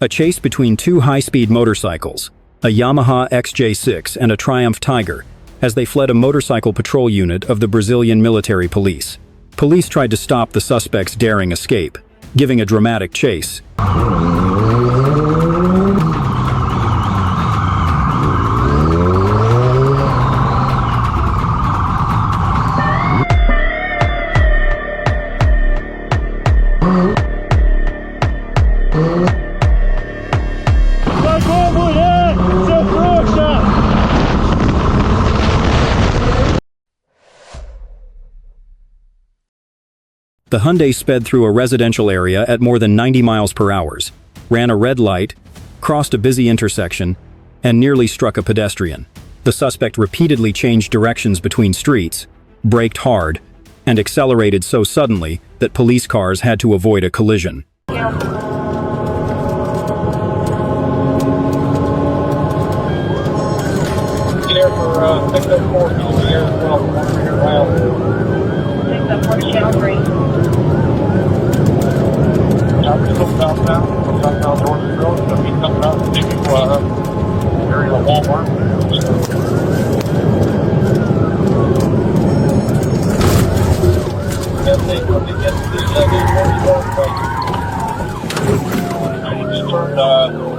A chase between two high-speed motorcycles, a Yamaha XJ6 and a Triumph Tiger, as they fled a motorcycle patrol unit of the Brazilian military police. Police tried to stop the suspect's daring escape, giving a dramatic chase. The Hyundai sped through a residential area at more than 90 miles per hour, ran a red light, crossed a busy intersection, and nearly struck a pedestrian. The suspect repeatedly changed directions between streets, braked hard, and accelerated so suddenly that police cars had to avoid a collision.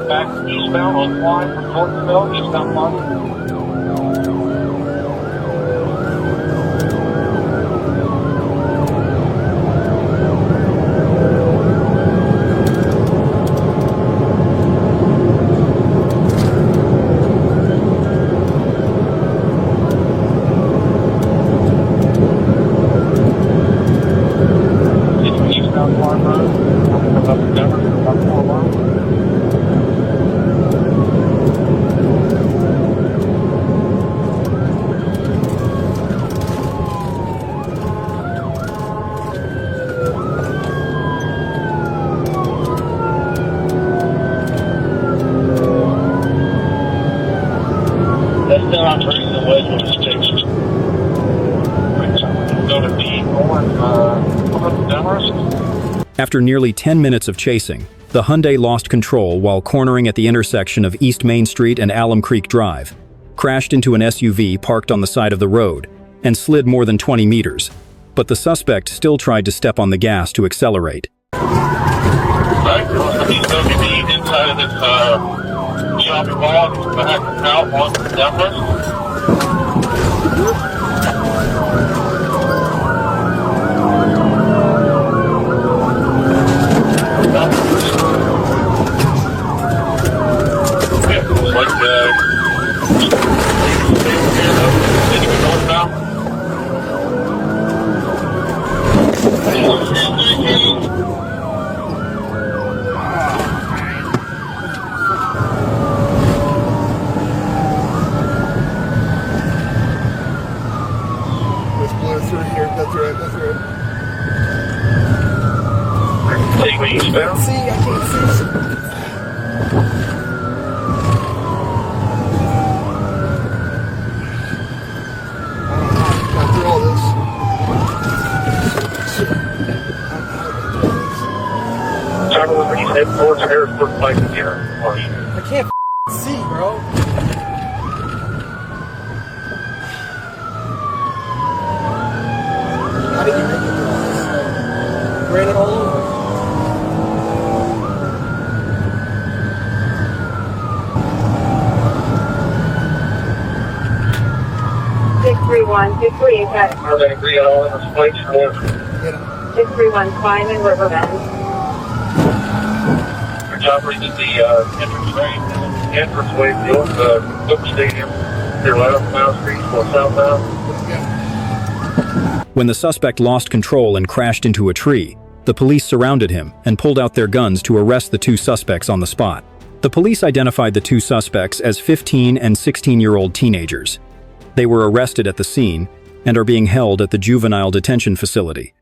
Back eastbound on Klein from Northville, eastbound Klein. Eastbound Klein Road, coming up to Denver, about 4 miles. After nearly 10 minutes of chasing, the Hyundai lost control while cornering at the intersection of East Main Street and Alum Creek Drive, crashed into an SUV parked on the side of the road, and slid more than 20 meters. But the suspect still tried to step on the gas to accelerate. Right, he's going to be inside of this shopping mall, back out on Denver. I can't see, bro. How did you make it through all this? Ran it all over. Are they agree on all in this place? 631 Climb in Riverbend. Good job reaching the entrance way field, the Book Stadium. You're right up Mount Street or southbound. When the suspect lost control and crashed into a tree, the police surrounded him and pulled out their guns to arrest the two suspects on the spot. The police identified the two suspects as 15 and 16-year-old teenagers. They were arrested at the scene and are being held at the juvenile detention facility.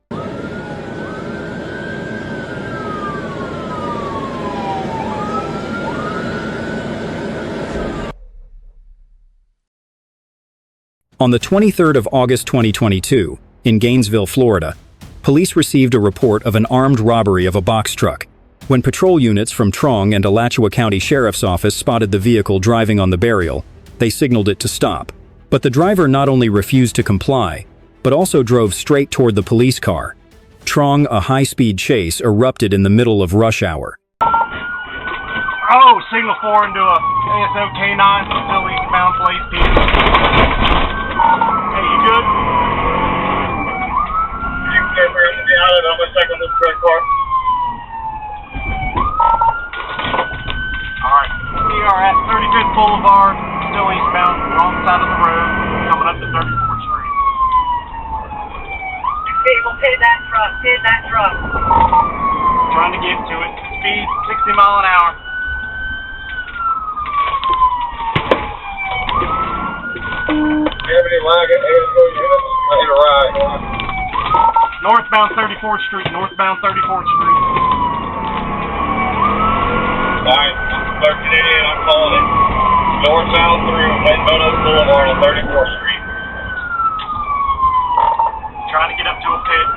On the 23rd of August 2022, in Gainesville, Florida, police received a report of an armed robbery of a box truck. When patrol units from Trong and Alachua County Sheriff's Office spotted the vehicle driving on the burial, they signaled it to stop. But the driver not only refused to comply, but also drove straight toward the police car. Trong, a high-speed chase, erupted in the middle of rush hour. Oh, signal 4 into a ASO K9, still eastbound, place P. Hey, you good? You can get where the island. I'm gonna check on this red car. Alright, we are at 35th Boulevard, still eastbound, wrong side of the road, coming up to 34th Street. People, pay that truck, pay that truck. Trying to get to it. Speed 60 mile an hour. Do you have any lag at ASO units? I hit a ride. Northbound 34th Street, northbound 34th Street. Alright, 1388, I'm calling it. Northbound through Meadows Boulevard on 34th Street. Trying to get up to a pit.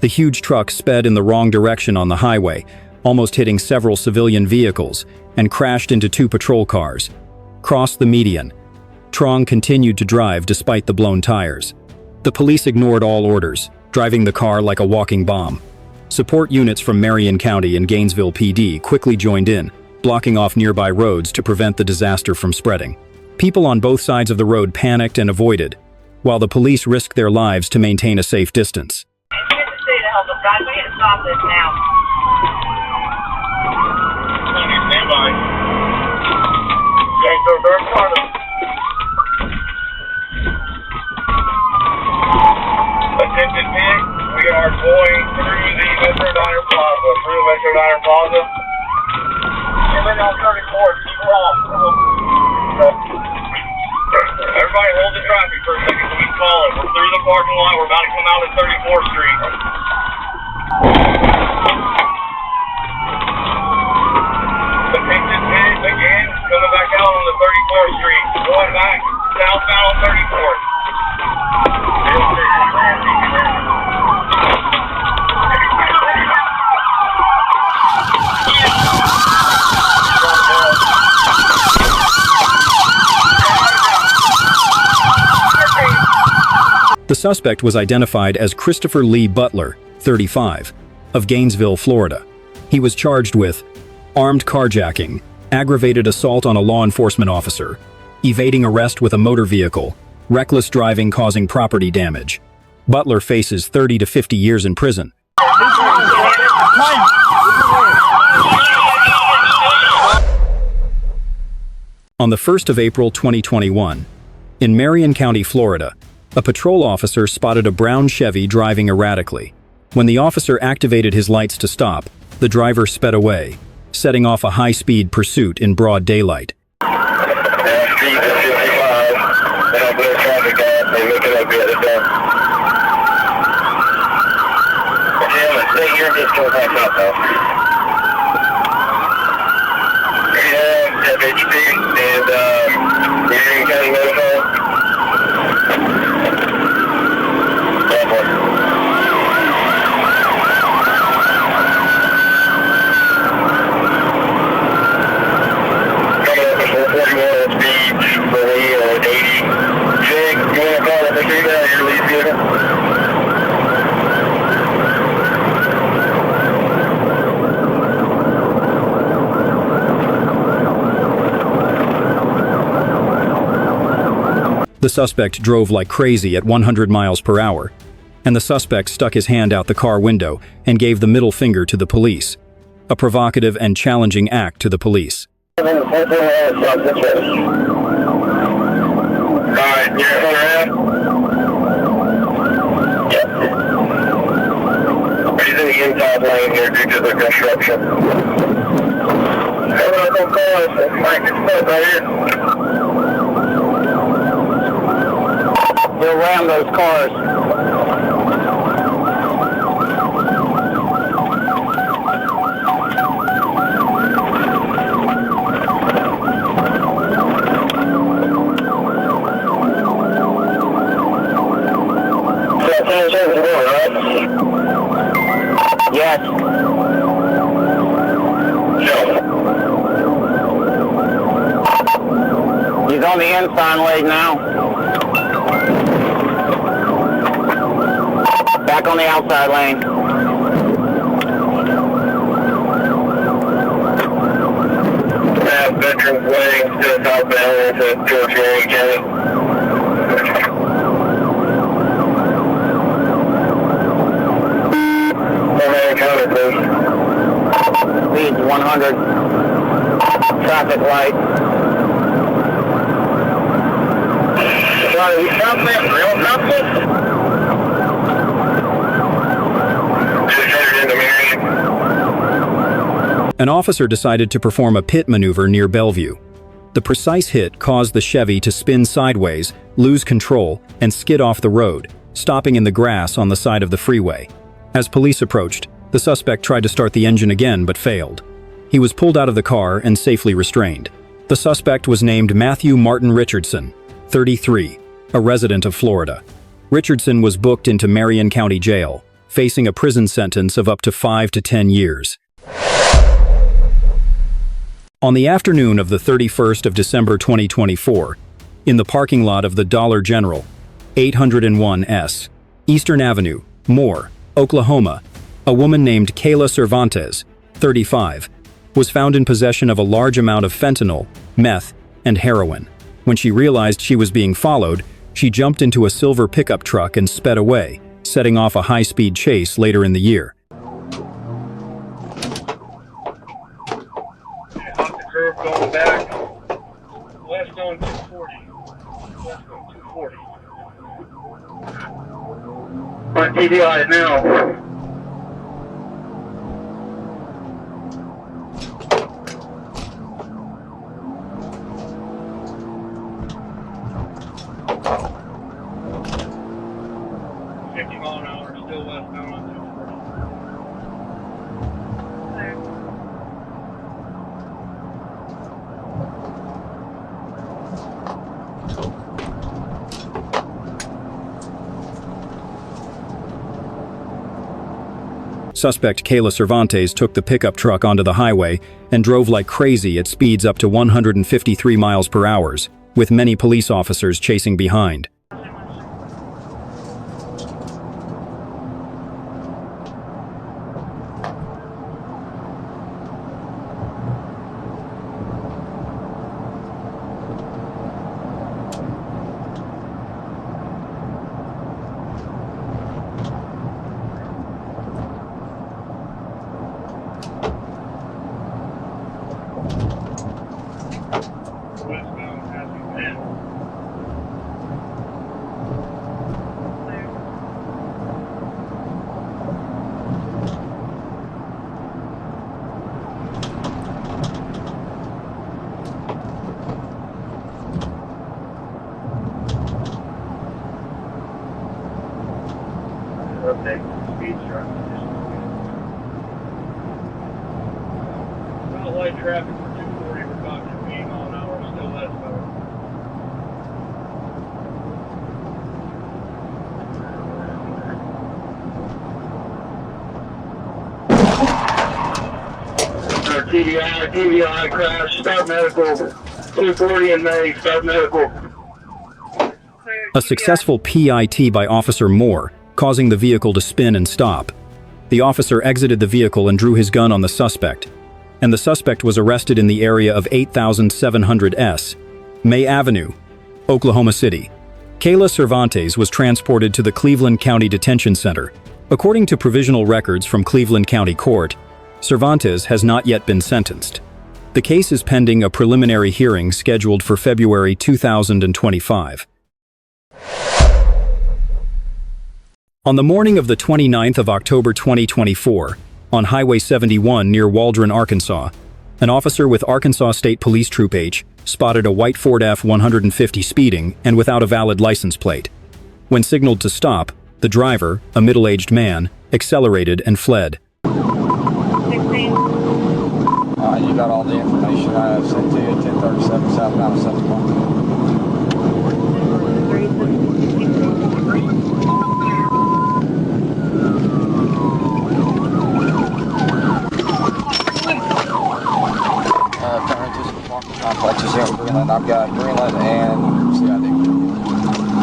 The huge truck sped in the wrong direction on the highway, almost hitting several civilian vehicles, and crashed into 2 patrol cars. Crossed the median. Trong continued to drive despite the blown tires. The police ignored all orders, driving the car like a walking bomb. Support units from Marion County and Gainesville PD quickly joined in, blocking off nearby roads to prevent the disaster from spreading. People on both sides of the road panicked and avoided, while the police risked their lives to maintain a safe distance. Here's the state to help us, guys. We need to stop this now. Stand by. Okay, so third corner. Attention pig, we are going through the Metro Diner Plaza. And then on 34, keep off. Everybody hold the traffic for a second so we can call it. We're through the parking lot, we're about to come out at 34th Street. Attention pig, again, coming back out on the 34th Street. Going back southbound on 34th. The suspect was identified as Christopher Lee Butler, 35, of Gainesville, Florida. He was charged with armed carjacking, aggravated assault on a law enforcement officer, evading arrest with a motor vehicle, reckless driving causing property damage. Butler faces 30 to 50 years in prison. On the 1st of April 2021, in Marion County, Florida, a patrol officer spotted a brown Chevy driving erratically. When the officer activated his lights to stop, the driver sped away, setting off a high-speed pursuit in broad daylight. The suspect drove like crazy at 100 miles per hour, and the suspect stuck his hand out the car window and gave the middle finger to the police, a provocative and challenging act to the police. Alright, you're around? Yep. He's in the inside lane here due to the construction. Everyone don't call us, Mike, it's stuck right here. We'll ram those cars. Yes. sign lane now. Back on the outside lane. Veterans Way, still southbound into George Washington County. County, please. Speed 100. Traffic light. Sorry, you stopped there? Real something? Just headed into Marion. An officer decided to perform a pit maneuver near Bellevue. The precise hit caused the Chevy to spin sideways, lose control, and skid off the road, stopping in the grass on the side of the freeway. As police approached, the suspect tried to start the engine again but failed. He was pulled out of the car and safely restrained. The suspect was named Matthew Martin Richardson, 33, a resident of Florida. Richardson was booked into Marion County Jail, facing a prison sentence of up to 5 to 10 years. On the afternoon of the 31st of December 2024, in the parking lot of the Dollar General, 801 S, Eastern Avenue, Moore, Oklahoma, a woman named Kayla Cervantes, 35, was found in possession of a large amount of fentanyl, meth, and heroin. When she realized she was being followed, she jumped into a silver pickup truck and sped away, setting off a high-speed chase later in the year. Off the curve going back, west on 240. West on 240. On TDI now. Still westbound on 240. Suspect Kayla Cervantes took the pickup truck onto the highway and drove like crazy at speeds up to 153 miles per hour, with many police officers chasing behind. Westbound passing in. Update speed truck. Well, light traffic for 240, we're talking 80 mile an hour, still westbound. TBI crash, start medical, 240 in May, start medical. A successful PIT by Officer Moore, causing the vehicle to spin and stop. The officer exited the vehicle and drew his gun on the suspect, and the suspect was arrested in the area of 8700 S, May Avenue, Oklahoma City. Kayla Cervantes was transported to the Cleveland County Detention Center. According to provisional records from Cleveland County Court, Cervantes has not yet been sentenced. The case is pending a preliminary hearing scheduled for February 2025. On the morning of the 29th of October 2024, on Highway 71 near Waldron, Arkansas, an officer with Arkansas State Police Troop H spotted a white Ford F-150 speeding and without a valid license plate. When signaled to stop, the driver, a middle-aged man, accelerated and fled. 16. You got all the information I have sent to you, 1037 southbound 71. Reflexes here in Greenland. I've got Greenland and CID.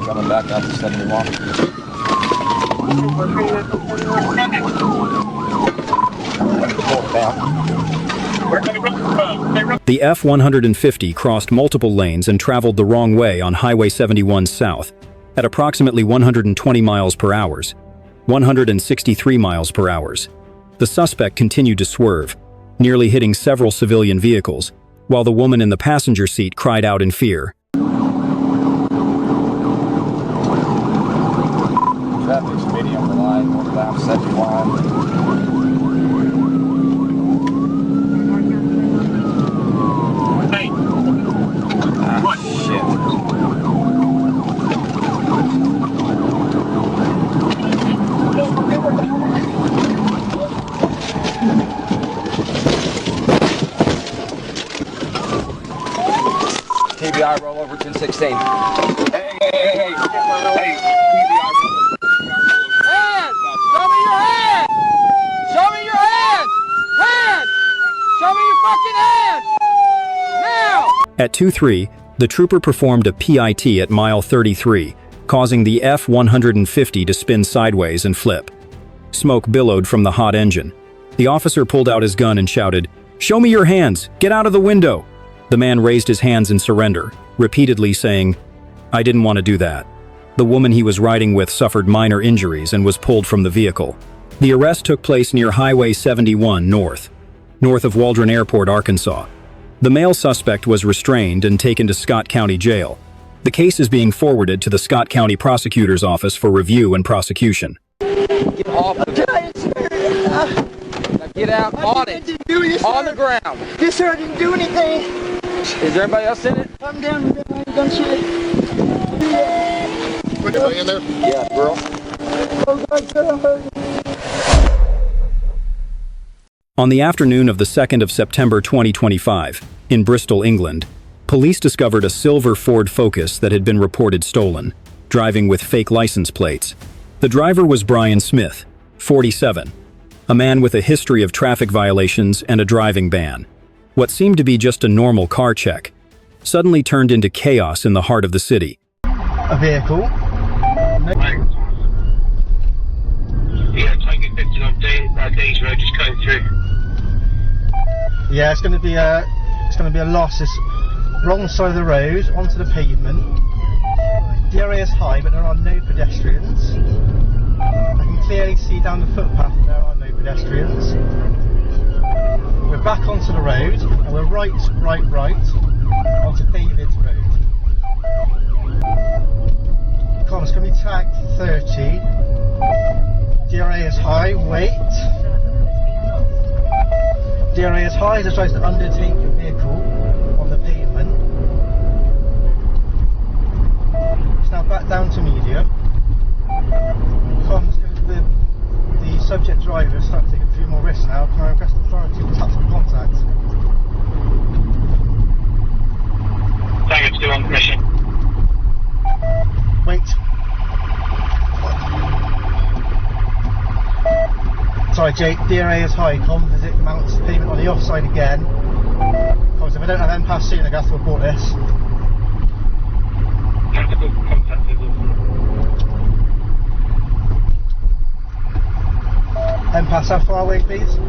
Coming back out to 71. The F-150 crossed multiple lanes and traveled the wrong way on Highway 71 south at approximately 120 miles per hour, 163 miles per hour. The suspect continued to swerve, nearly hitting several civilian vehicles, while the woman in the passenger seat cried out in fear. Traffic's medium the line, northbound 71. Hey, Ah, shit. TBI roll over 1016. Hey, TBI hands! Show me your hands! Show me your hands! Hands! Show me your fucking hands! Now! At 2-3, the trooper performed a PIT at mile 33, causing the F-150 to spin sideways and flip. Smoke billowed from the hot engine. The officer pulled out his gun and shouted, "Show me your hands! Get out of the window!" The man raised his hands in surrender, repeatedly saying, "I didn't want to do that." The woman he was riding with suffered minor injuries and was pulled from the vehicle. The arrest took place near Highway 71 north of Waldron Airport, Arkansas. The male suspect was restrained and taken to Scott County Jail. The case is being forwarded to the Scott County Prosecutor's Office for review and prosecution. Get off of it. Now get out on it. On the ground. Yes, sir, I didn't do anything. Is there anybody else in it? I'm down here. I ain't done shit. put anybody in there? Yeah, girl. Oh, God, sir, I'm hurting. On the afternoon of the 2nd of September 2025, in Bristol, England, police discovered a silver Ford Focus that had been reported stolen, driving with fake license plates. The driver was Brian Smith, 47, a man with a history of traffic violations and a driving ban. What seemed to be just a normal car check suddenly turned into chaos in the heart of the city. A vehicle. Yeah, take it 50 on D's road, just going through. Yeah, it's going to be a loss. It's wrong side of the road onto the pavement. The area is high, but there are no pedestrians. I can clearly see down the footpath that there are no pedestrians. We're back onto the road, and we're right onto David's Road. It's going to be tagged 30. DRA is high, wait. DRA is high as it tries to undertake a vehicle on the pavement. It's now back down to medium. The subject driver is starting to take a few more risks now. Can I request authority to tactical contact? Tango still on commission. Wait. Sorry, Jake, DRA is high. Visit mounts payment on the offside again. Because if I don't have MPAS soon, I have to report this. Tactical contact is MPAS, how far away, please?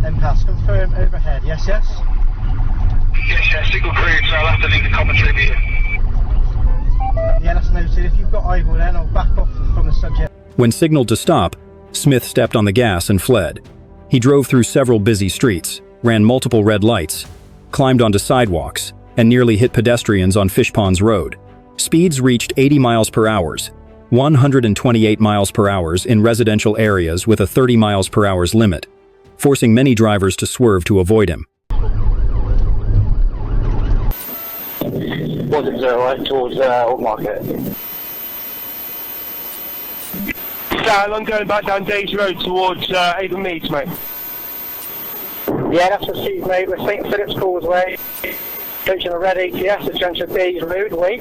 MPAS, confirm overhead, yes? Yes, signal cleared, so I'll have to leave the commentary here. Yeah, that's noted. If you've got eyeball then, I'll back off from the subject. When signaled to stop, Smith stepped on the gas and fled. He drove through several busy streets, ran multiple red lights, climbed onto sidewalks, and nearly hit pedestrians on Fish Ponds Road. Speeds reached 80 miles per hour, 128 miles per hour in residential areas with a 30 miles per hour limit, forcing many drivers to swerve to avoid him. 108 towards Old Market. Sal, I'm going back down Days Road towards Avon Meads, mate. Yeah, that's received, mate. We're St. Philip's Causeway. Junction of Red ATS at Junction of Days Road. Wait.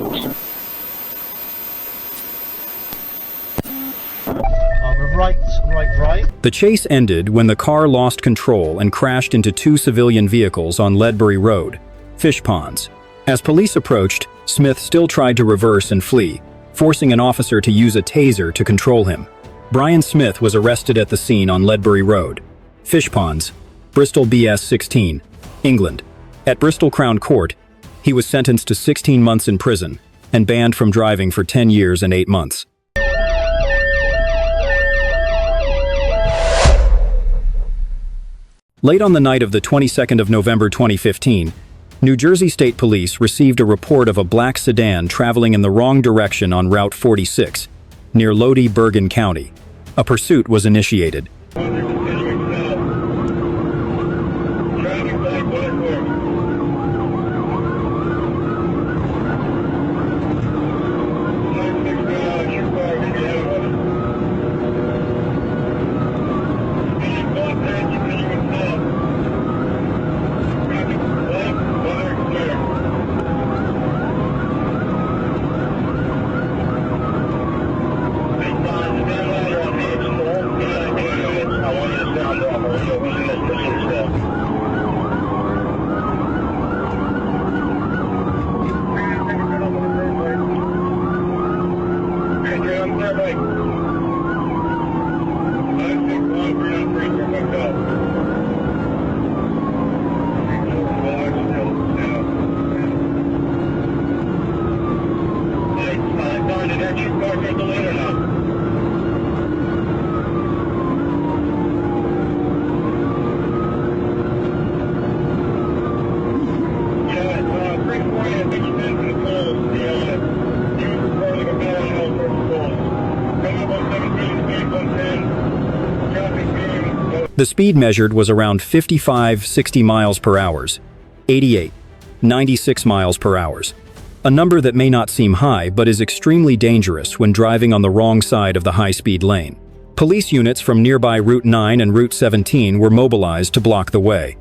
Right. The chase ended when the car lost control and crashed into two civilian vehicles on Ledbury Road, Fish Ponds. As police approached, Smith still tried to reverse and flee, forcing an officer to use a taser to control him. Brian Smith was arrested at the scene on Ledbury Road, Fish Ponds, Bristol BS 16, England. At Bristol Crown Court, he was sentenced to 16 months in prison and banned from driving for 10 years and 8 months. Late on the night of the 22nd of November 2015, New Jersey State Police received a report of a black sedan traveling in the wrong direction on Route 46, near Lodi, Bergen County. A pursuit was initiated. The speed measured was around 55-60 miles per hour, 88-96 miles per hour. A number that may not seem high but is extremely dangerous when driving on the wrong side of the high-speed lane. Police units from nearby Route 9 and Route 17 were mobilized to block the way.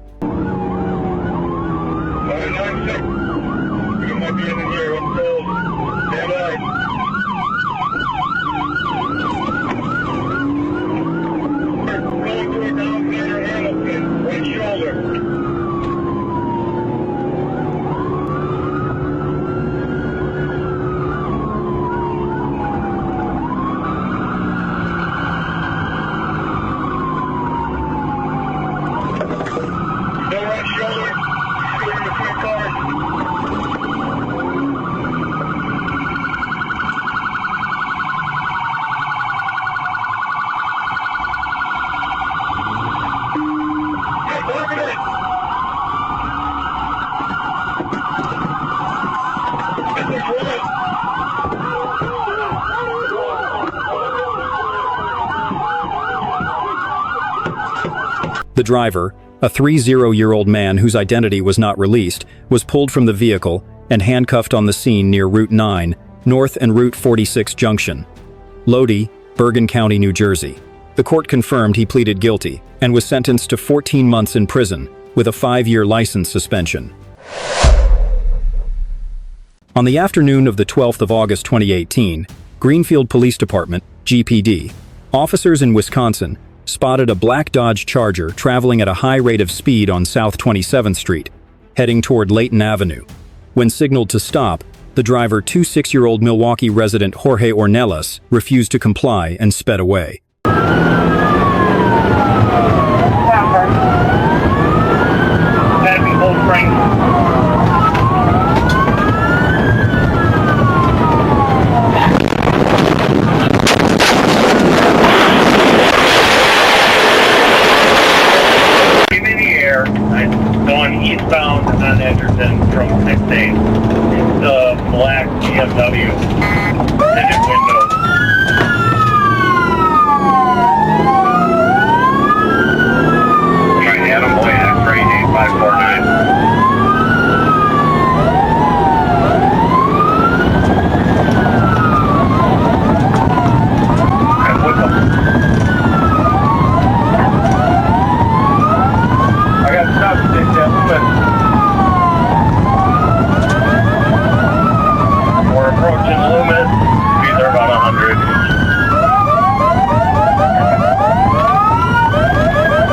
The driver, a 30-year-old man whose identity was not released, was pulled from the vehicle and handcuffed on the scene near Route 9, North and Route 46 Junction, Lodi, Bergen County, New Jersey. The court confirmed he pleaded guilty and was sentenced to 14 months in prison with a 5-year license suspension. On the afternoon of the 12th of August 2018, Greenfield Police Department, GPD, officers in Wisconsin spotted a black Dodge Charger traveling at a high rate of speed on South 27th Street, heading toward Layton Avenue. When signaled to stop, the driver, 26-year-old Milwaukee resident Jorge Ornelas, refused to comply and sped away. In the air. there. I'm going eastbound on Edgerton from 6-8. It's a black BMW. Tinted windows. Trying to add a boy X-ray 8549. We're approaching Loomis. These are about 100.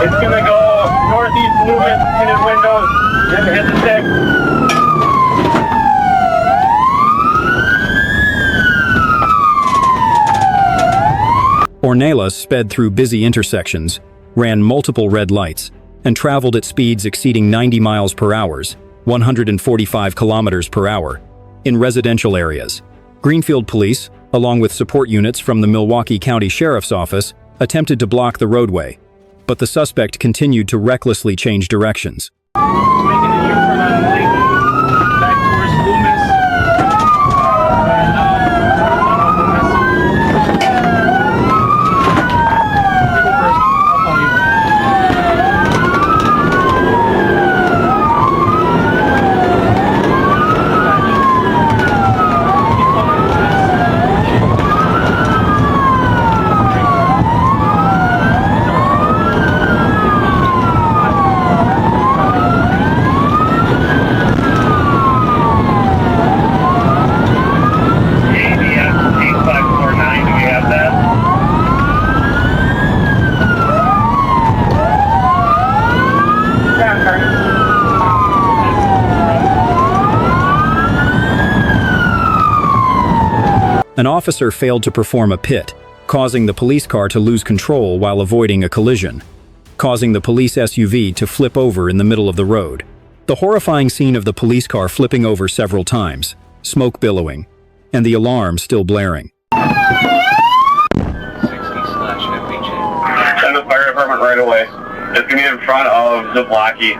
It's gonna go northeast Loomis, tinted windows, then hit the 6. Ornelas sped through busy intersections, ran multiple red lights, and traveled at speeds exceeding 90 miles per hour, 145 kilometers per hour, in residential areas. Greenfield Police, along with support units from the Milwaukee County Sheriff's Office, attempted to block the roadway, but the suspect continued to recklessly change directions. Making a U-turn on Layton, back towards Loomis. And Loomis. You go first. I'll follow you. An officer failed to perform a pit, causing the police car to lose control while avoiding a collision, causing the police SUV to flip over in the middle of the road. The horrifying scene of the police car flipping over several times, smoke billowing, and the alarm still blaring. 60/FBJ. Send the fire department right away. It's gonna be in front of Zablocki.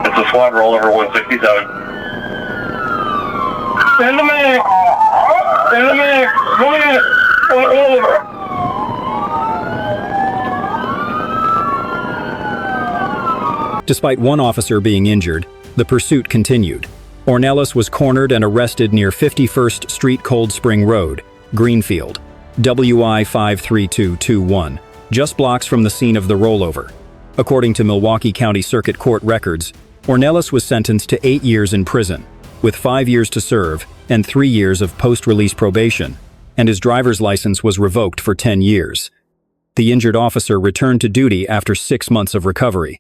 It's a squad rollover 167. Send the medic! Send the medic! Come in! Squad rollover! Despite one officer being injured, the pursuit continued. Ornelas was cornered and arrested near 51st Street Cold Spring Road, Greenfield, WI 53221, just blocks from the scene of the rollover. According to Milwaukee County Circuit Court records, Ornelas was sentenced to 8 years in prison, with 5 years to serve and 3 years of post-release probation, and his driver's license was revoked for 10 years. The injured officer returned to duty after 6 months of recovery.